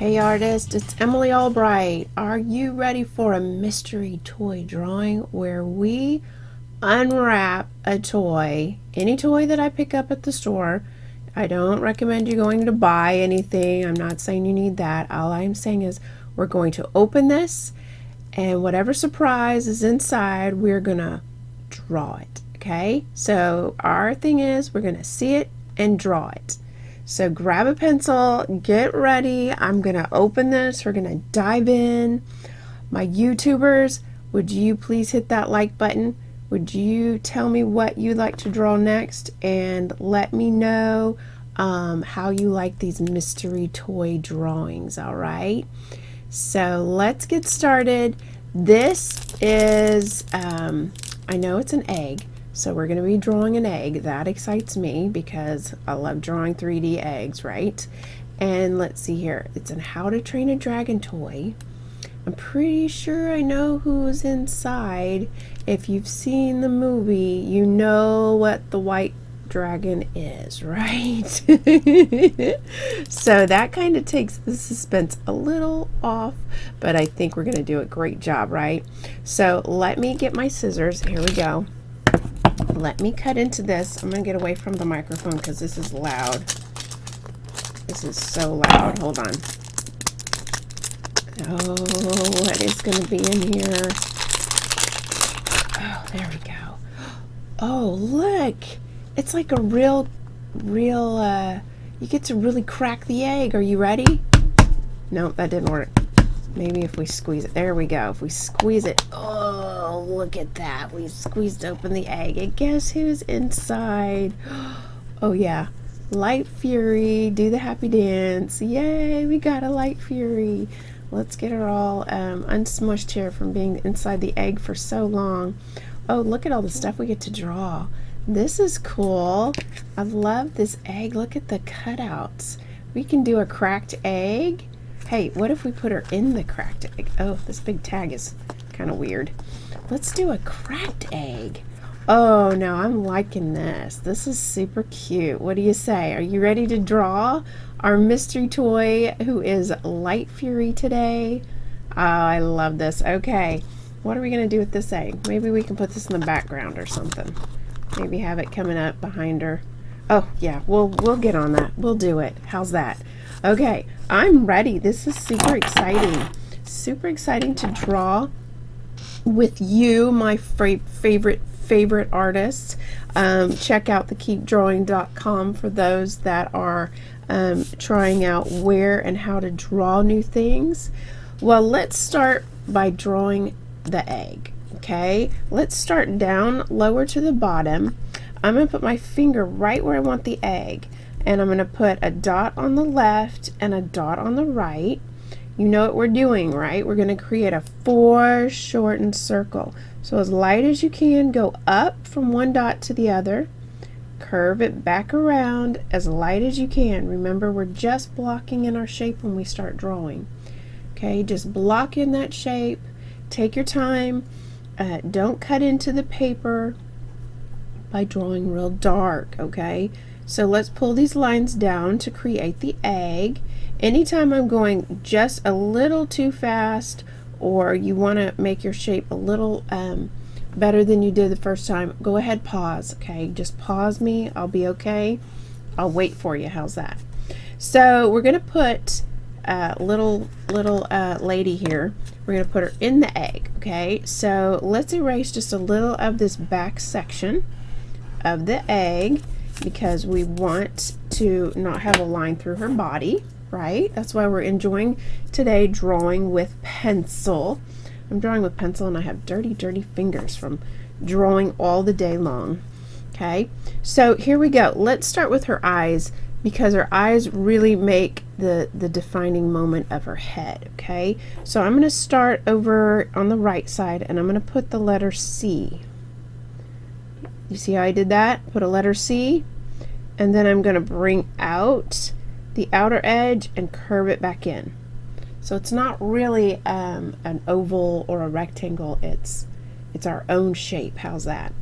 Hey artist, it's Emily Albright. Are you ready for a mystery toy drawing where we unwrap a toy, any toy that I pick up at the store? I don't recommend you going to buy anything. I'm not saying you need that. All I'm saying is we're going to open this, and whatever surprise is inside, we're gonna draw it. Okay? So our thing is we're gonna see it and draw it. So grab a pencil, get ready. I'm gonna open this. We're gonna dive in. My YouTubers, would you please hit that like button? Would you tell me what you'd like to draw next, and let me know how you like these mystery toy drawings. All right, so let's get started. This is I know it's an egg, so we're going to be drawing an egg. That excites me because I love drawing 3D eggs, right? And let's see here, it's in How to Train a Dragon toy. I'm pretty sure I know who's inside. If you've seen the movie, you know what the white dragon is, right? So that kind of takes the suspense a little off, but I think we're going to do a great job, right? So let me get my scissors. Here we go. Let me cut into this. I'm going to get away from the microphone because this is loud. This is so loud. Hold on. Oh, what is going to be in here? Oh, there we go. Oh, look. It's like a real, you get to really crack the egg. Are you ready? No, that didn't work. Maybe if we squeeze it. There we go. If we squeeze it. Oh, look at that. We squeezed open the egg. And guess who's inside? Oh, yeah. Light Fury. Do the happy dance. Yay, we got a Light Fury. Let's get her all unsmushed here from being inside the egg for so long. Oh, look at all the stuff we get to draw. This is cool. I love this egg. Look at the cutouts. We can do a cracked egg. Hey, what if we put her in the cracked egg? Oh, this big tag is kind of weird. Let's do a cracked egg. Oh, no, I'm liking this. This is super cute. What do you say? Are you ready to draw our mystery toy who is Light Fury today? Oh, I love this. Okay, what are we going to do with this egg? Maybe we can put this in the background or something. Maybe have it coming up behind her. Oh, yeah, we'll get on that. We'll do it. How's that? Okay, I'm ready. This is super exciting. Super exciting to draw with you, my favorite artists. Check out thekeepdrawing.com for those that are trying out where and how to draw new things. Well, let's start by drawing the egg. Okay, let's start down lower to the bottom. I'm going to put my finger right where I want the egg, and I'm going to put a dot on the left and a dot on the right. You know what we're doing, right? We're going to create a foreshortened circle. So as light as you can, go up from one dot to the other, curve it back around as light as you can. Remember, we're just blocking in our shape when we start drawing. Okay, just block in that shape. Take your time. Don't cut into the paper by drawing real dark, okay? So let's pull these lines down to create the egg. Anytime I'm going just a little too fast, or you want to make your shape a little better than you did the first time, go ahead, pause, okay? Just pause me. I'll be okay. I'll wait for you. How's that? So we're going to put little lady here. We're going to put her in the egg, okay? So let's erase just a little of this back section of the egg because we want to not have a line through her body, right? That's why we're enjoying today drawing with pencil. I'm drawing with pencil and I have dirty fingers from drawing all the day long. Okay, so here we go. Let's start with her eyes because her eyes really make the defining moment of her head. Okay, so I'm going to start over on the right side and I'm going to put the letter C. You see how I did that? Put a letter C, and then I'm going to bring out the outer edge and curve it back in. So it's not really an oval or a rectangle. It's our own shape. How's that?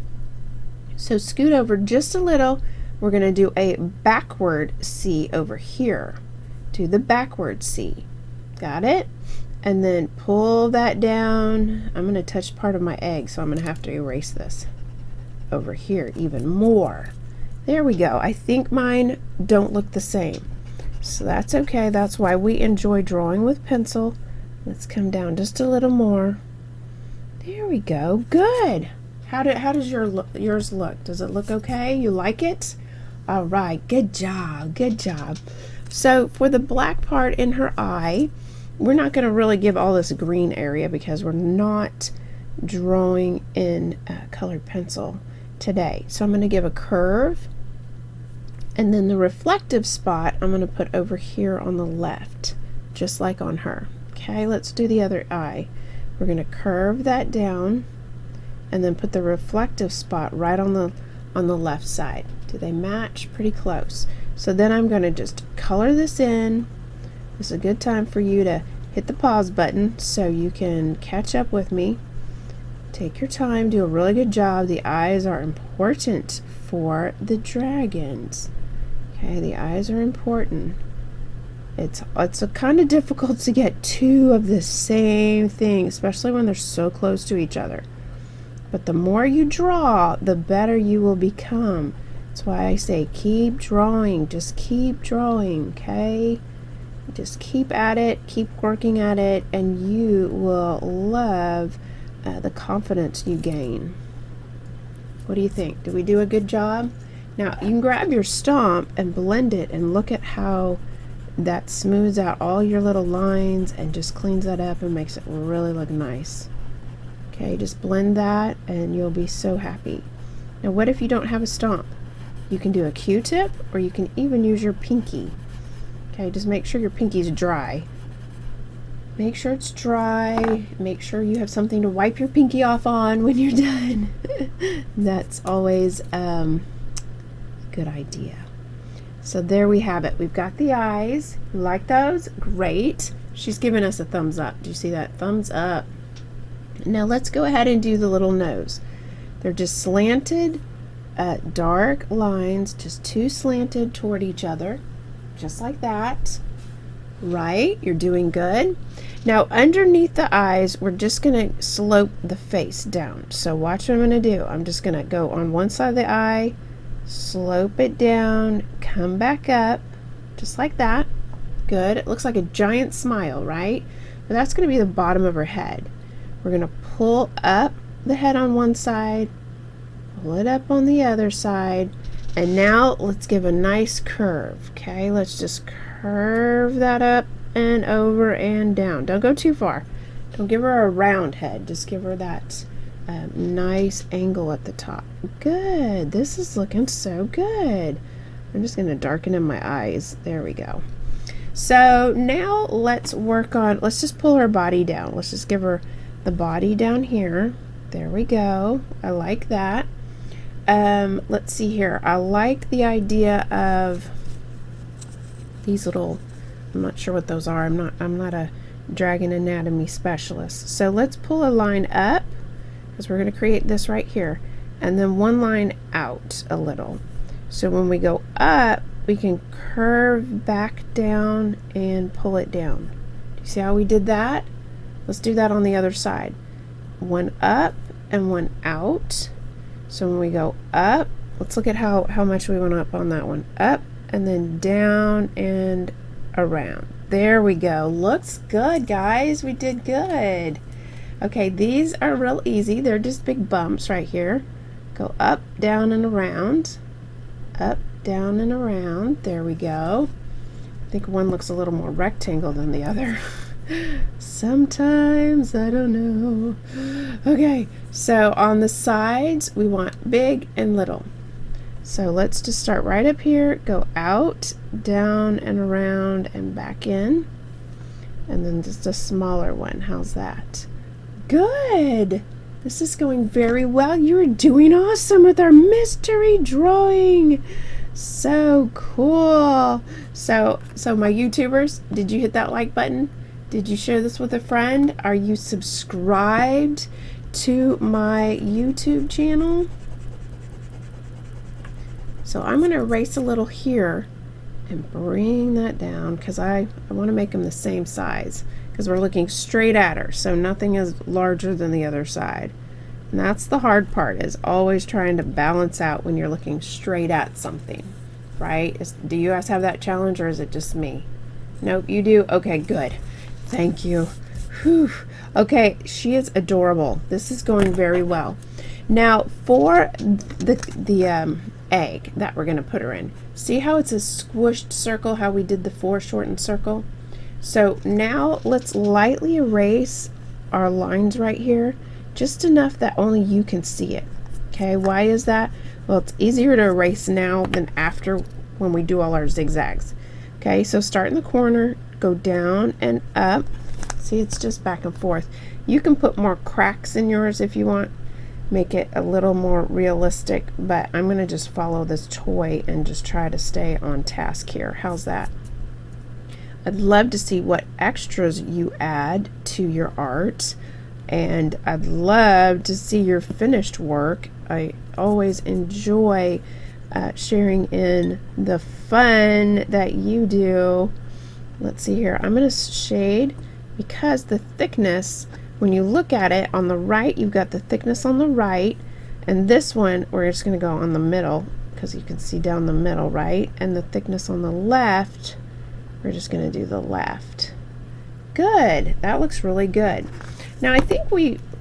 So scoot over just a little. We're going to do a backward C over here. Do the backward C. Got it? And then pull that down. I'm going to touch part of my egg, so I'm going to have to erase this over here even more. There we go. I think mine don't look the same, so that's okay. That's why we enjoy drawing with pencil. Let's come down just a little more. There we go. Good. How does yours look? Does it look okay? You like it? All right. Good job. Good job. So for the black part in her eye, we're not going to really give all this green area because we're not drawing in colored pencil today. So I'm going to give a curve, and then the reflective spot I'm going to put over here on the left, just like on her. Okay, let's do the other eye. We're going to curve that down and then put the reflective spot right on the left side. Do they match? Pretty close. So then I'm going to just color this in. This is a good time for you to hit the pause button so you can catch up with me. Take your time, do a really good job. The eyes are important for the dragons. Okay, the eyes are important. It's kind of difficult to get two of the same thing, especially when they're so close to each other. But the more you draw, the better you will become. That's why I say keep drawing, just keep drawing, okay? Just keep at it, keep working at it, and you will love the confidence you gain. What do you think? Did we do a good job? Now you can grab your stomp and blend it and look at how that smooths out all your little lines and just cleans that up and makes it really look nice. Okay, just blend that and you'll be so happy. Now what if you don't have a stomp? You can do a Q-tip, or you can even use your pinky. Okay, just make sure your pinky's dry. Make sure it's dry. Make sure you have something to wipe your pinky off on when you're done. That's always a good idea. So there we have it. We've got the eyes. You like those? Great. She's giving us a thumbs up. Do you see that? Thumbs up. Now let's go ahead and do the little nose. They're just slanted, dark lines, just two slanted toward each other, just like that. Right? You're doing good. Now underneath the eyes, we're just going to slope the face down. So watch what I'm going to do. I'm just going to go on one side of the eye, slope it down, come back up, just like that. Good. It looks like a giant smile, right? But that's going to be the bottom of her head. We're going to pull up the head on one side, pull it up on the other side, and now let's give a nice curve. Okay, let's just curve that up and over and down. Don't go too far. Don't give her a round head. Just give her that nice angle at the top. Good. This is looking so good. I'm just going to darken in my eyes. There we go. So now let's work on, let's just pull her body down. Let's just give her the body down here. There we go. I like that. Let's see here. I like the idea of these little, I'm not sure what those are. I'm not a dragon anatomy specialist. So let's pull a line up, because we're going to create this right here, and then one line out a little. So when we go up, we can curve back down and pull it down. Do you see how we did that? Let's do that on the other side. One up and one out. So when we go up, let's look at how much we went up on that one. Up and then down and around. There we go. Looks good, guys. We did good. Okay, these are real easy. They're just big bumps right here. Go up, down, and around. Up, down, and around. There we go. I think one looks a little more rectangle than the other. Sometimes, I don't know. Okay, so on the sides, we want big and little. So let's just start right up here, go out, down, and around, and back in. And then just a smaller one. How's that? Good! This is going very well. You're doing awesome with our mystery drawing. So cool. So my YouTubers, did you hit that like button? Did you share this with a friend? Are you subscribed to my YouTube channel? So I'm going to erase a little here and bring that down, because I want to make them the same size, because we're looking straight at her, so nothing is larger than the other side. And that's the hard part, is always trying to balance out when you're looking straight at something, right? Do you guys have that challenge, or is it just me? Nope, you do? Okay, good. Thank you. Whew. Okay, she is adorable. This is going very well. Now, for the egg that we're going to put her in, see how it's a squished circle, how we did the foreshortened circle? So now let's lightly erase our lines right here, just enough that only you can see it. Okay, why is that? Well, it's easier to erase now than after when we do all our zigzags. Okay, so start in the corner, go down and up. See, it's just back and forth. You can put more cracks in yours if you want, make it a little more realistic, but I'm going to just follow this toy and just try to stay on task here. How's that? I'd love to see what extras you add to your art, and I'd love to see your finished work. I always enjoy sharing in the fun that you do. Let's see here. I'm going to shade, because the thickness, when you look at it on the right, you've got the thickness on the right, and this one we're just going to go on the middle, because you can see down the middle, right? And the thickness on the left, we're just going to do the left. Good. That looks really good. Now I think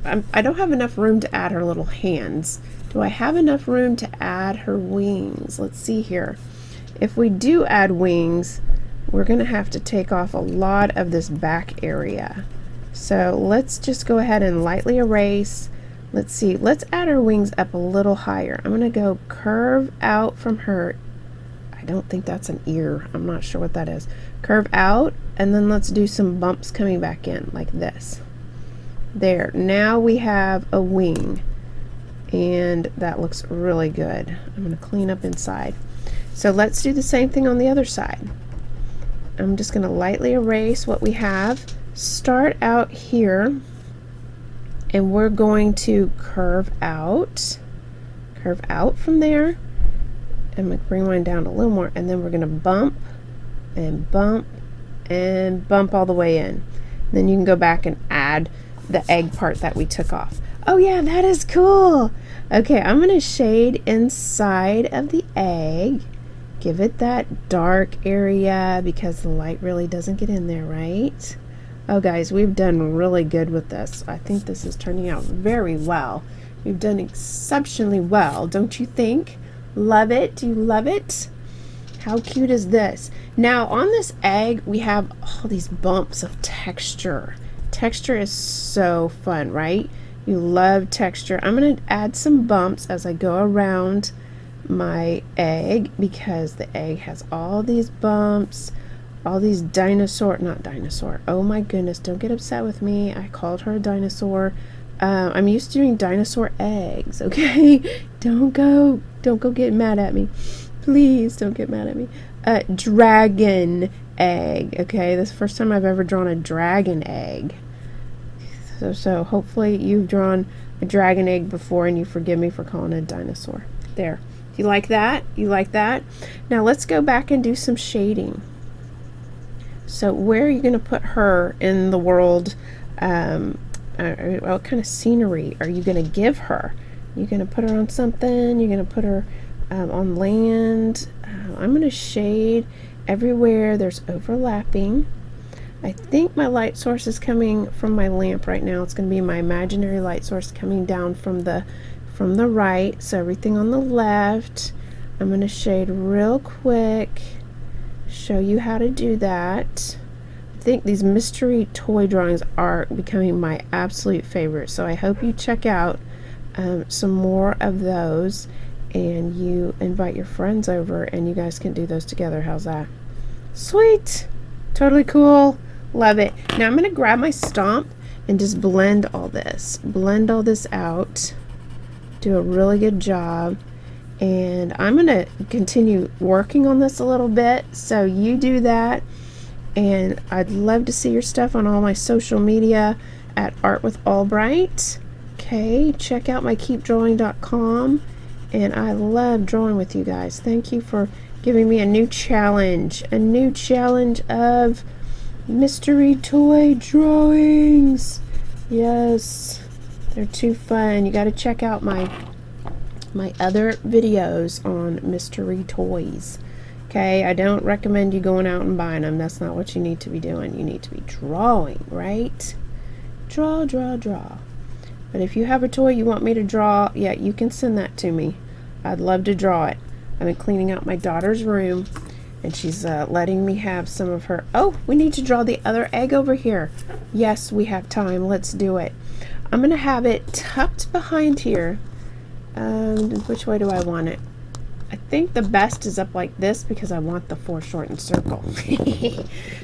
I don't have enough room to add her little hands. Do I have enough room to add her wings? Let's see here. If we do add wings, we're going to have to take off a lot of this back area. So let's just go ahead and lightly erase. Let's see, let's add her wings up a little higher. I'm going to go curve out from her. I don't think that's an ear. I'm not sure what that is. Curve out, and then let's do some bumps coming back in like this. There, now we have a wing, and that looks really good. I'm going to clean up inside. So let's do the same thing on the other side. I'm just going to lightly erase what we have. Start out here, and we're going to curve out from there. I'm going to bring mine down a little more, and then we're going to bump and bump and bump all the way in. Then you can go back and add the egg part that we took off. Oh yeah, that is cool. Okay, I'm going to shade inside of the egg. Give it that dark area because the light really doesn't get in there, right? Oh guys, we've done really good with this. I think this is turning out very well. We've done exceptionally well, don't you think? Love it? Do you love it? How cute is this? Now on this egg, we have all these bumps of texture. Texture is so fun, right? You love texture. I'm going to add some bumps as I go around my egg, because the egg has all these bumps, all these not dinosaur. Oh my goodness, don't get upset with me. I called her a dinosaur. I'm used to doing dinosaur eggs, okay? Don't go get mad at me. Please don't get mad at me. Dragon egg, okay? This is the first time I've ever drawn a dragon egg. So hopefully you've drawn a dragon egg before and you forgive me for calling it a dinosaur. There. You like that? You like that? Now let's go back and do some shading. So where are you going to put her in the world? What kind of scenery are you going to give her? You're going to put her on something? You're going to put her on land? I'm going to shade everywhere there's overlapping. I think my light source is coming from my lamp right now. It's going to be my imaginary light source coming down from the right. So everything on the left, I'm going to shade real quick, show you how to do that. I think these mystery toy drawings are becoming my absolute favorite, so I hope you check out some more of those, and you invite your friends over and you guys can do those together. How's that? Sweet. Totally cool. Love it. Now I'm going to grab my stomp and just blend all this out. Do a really good job, and I'm going to continue working on this a little bit, so you do that. And I'd love to see your stuff on all my social media at Art with Albright. Okay, check out my keepdrawing.com, and I love drawing with you guys. Thank you for giving me a new challenge of mystery toy drawings. Yes, they're too fun. You got to check out my other videos on mystery toys. Okay, I don't recommend you going out and buying them. That's not what you need to be doing. You need to be drawing, right? Draw, draw, draw. But if you have a toy you want me to draw, yeah, you can send that to me. I'd love to draw it. I've been cleaning out my daughter's room, and she's letting me have some of her. Oh, we need to draw the other egg over here. Yes, we have time. Let's do it. I'm going to have it tucked behind here. Which way do I want it? I think the best is up like this because I want the foreshortened circle.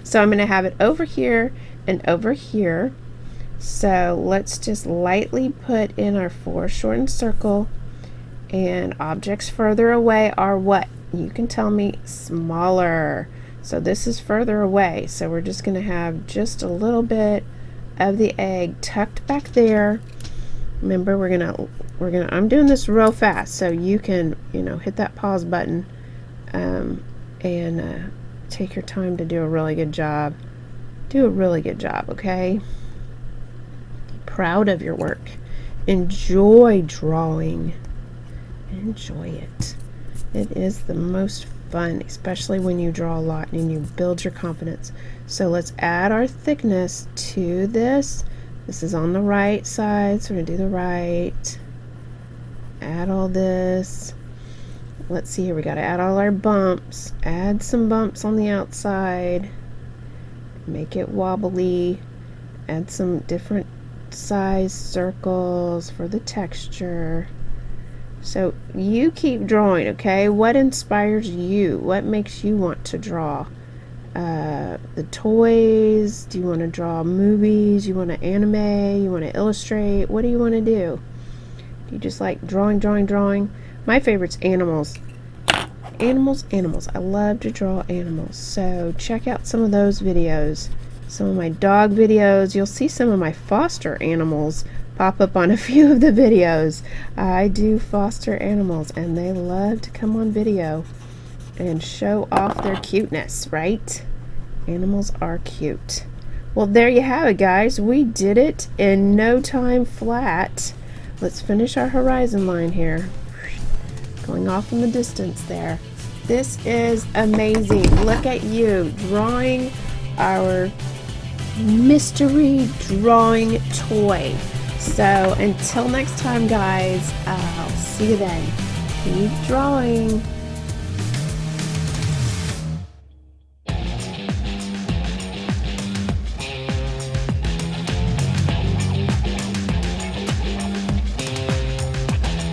So I'm going to have it over here and over here. So let's just lightly put in our foreshortened circle, and objects further away are what? You can tell me. Smaller. So this is further away. So we're just going to have just a little bit of the egg tucked back there. Remember, I'm doing this real fast, so you can, hit that pause button and take your time to do a really good job. Do a really good job, okay? Be proud of your work. Enjoy drawing. Enjoy it. It is the most fun, especially when you draw a lot and you build your confidence. So let's add our thickness to this. This is on the right side, so we're going to do the right. Add all this. Let's see here, we got to add all our bumps. Add some bumps on the outside. Make it wobbly. Add some different size circles for the texture. So you keep drawing, okay? What inspires you? What makes you want to draw? The toys? Do you want to draw movies? You want to anime? You want to illustrate? What do you want to do? Do you just like drawing? My favorite's animals. Animals. I love to draw animals. So check out some of those videos. Some of my dog videos. You'll see some of my foster animals pop up on a few of the videos. I do foster animals, and they love to come on video and show off their cuteness, right? Animals are cute. Well, there you have it, guys. We did it in no time flat. Let's finish our horizon line here. Going off in the distance there. This is amazing. Look at you drawing our mystery drawing toy. So until next time, guys, I'll see you then. Keep drawing.